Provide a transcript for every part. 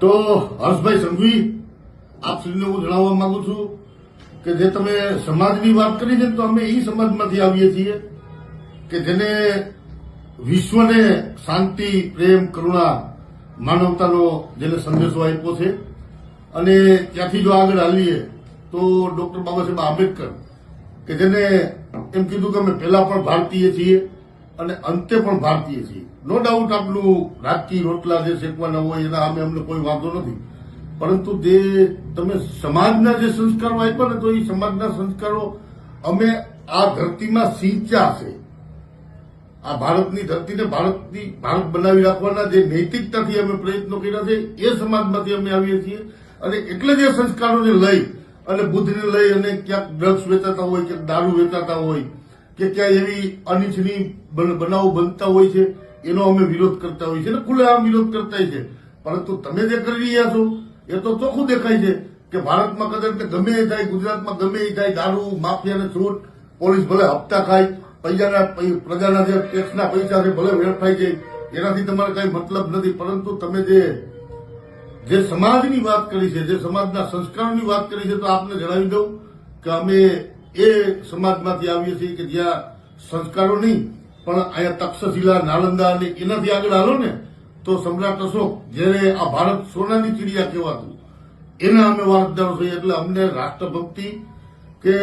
તો હર્ષભાઈ સંઘવી આપ શ્રીને હું જણાવવા માંગુ છું કે જે તમે સમાજની વાત કરી છે તો અમે એ સમાજમાંથી આવીએ છીએ કે જેને વિશ્વને શાંતિ, પ્રેમ, કરુણા, માનવતાનો જેને સંદેશો આપ્યો છે. અને ત્યાંથી જો આગળ હાલીએ તો ડોક્ટર બાબા સાહેબ આંબેડકર કે જેને એમ કીધું કે અમે પહેલા પણ ભારતીય છીએ અને અંતે પણ ભારતીય છીએ. નો ડાઉટ આપનું રાજકીય રોટલા જે શેકવાના હોય એના અમે અમને કોઈ વાંધો નથી, પરંતુ જે તમે સમાજના જે સંસ્કારો આપ્યા ને તો એ સમાજના સંસ્કારો અમે આ ધરતીમાં સિંચ્યા છે. આ ભારતની ધરતીને ભારત બનાવી રાખવાના જે નૈતિકતાથી અમે પ્રયત્નો કર્યા છે એ સમાજમાંથી અમે આવીએ છીએ. અને એટલે જ એ સંસ્કારોને લઈ અને બુદ્ધને લઈ અને ક્યાંક ડ્રગ્સ વેચાતા હોય, ક્યાંક દારૂ વેચાતા હોય કે ક્યાંય એવી અનિચ્છનીય બનાવો બનતા હોય છે એનો અમે વિરોધ કરતા હોઈએ છીએ અને ખુલ્લેઆમ વિરોધ કરતા છે. પરંતુ તમે જે કરી રહ્યા છો એ તો ચોખ્ખું દેખાય છે કે ભારતમાં કદાચ ગમે એ થાય, ગુજરાતમાં ગમે એ થાય, દારૂ માફિયાને છૂટ, પોલીસ ભલે હપ્તા ખાય, પ્રજાના જે ટેક્સના પૈસા છે ભલે વેડફાઈ જાય, એનાથી તમારે કઈ મતલબ નથી. પરંતુ તમે જે સમાજની વાત કરી છે, જે સમાજના સંસ્કારોની વાત કરી છે, તો આપને જણાવી દઉં કે અમે એ સમાજમાંથી આવીએ છીએ કે જ્યાં સંસ્કારો નહીં પણ અહીંયા તક્ષશિલા, નાલંદા અને એનાથી આગળ હાલો ને તો સમ્રાટ અશોક જ્યારે આ ભારત સોનાની ચીડિયા કહેવાતું એના અમે વારસદારો છીએ. એટલે અમને રાષ્ટ્રભક્તિ કે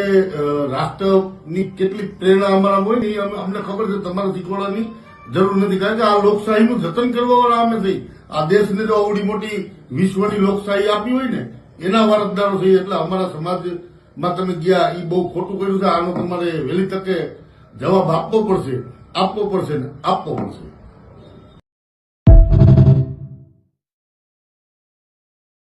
રાષ્ટ્રની કેટલી પ્રેરણા અમારા હોય ને એ અમને ખબર છે. તમારે શીખવાડવાની જરૂર નથી, કારણ કે આ લોકશાહીનું જતન કરવા વાળા અમે થઈ. આ દેશને જો આવડી મોટી વિશ્વની લોકશાહી આપી હોય ને એના વારસદારો છીએ. એટલે અમારા સમાજમાં તમે ગયા એ બહુ ખોટું કર્યું છે. આનો તમારે વહેલી તકે જવાબ આપવો પડશે ને આપવો પડશે.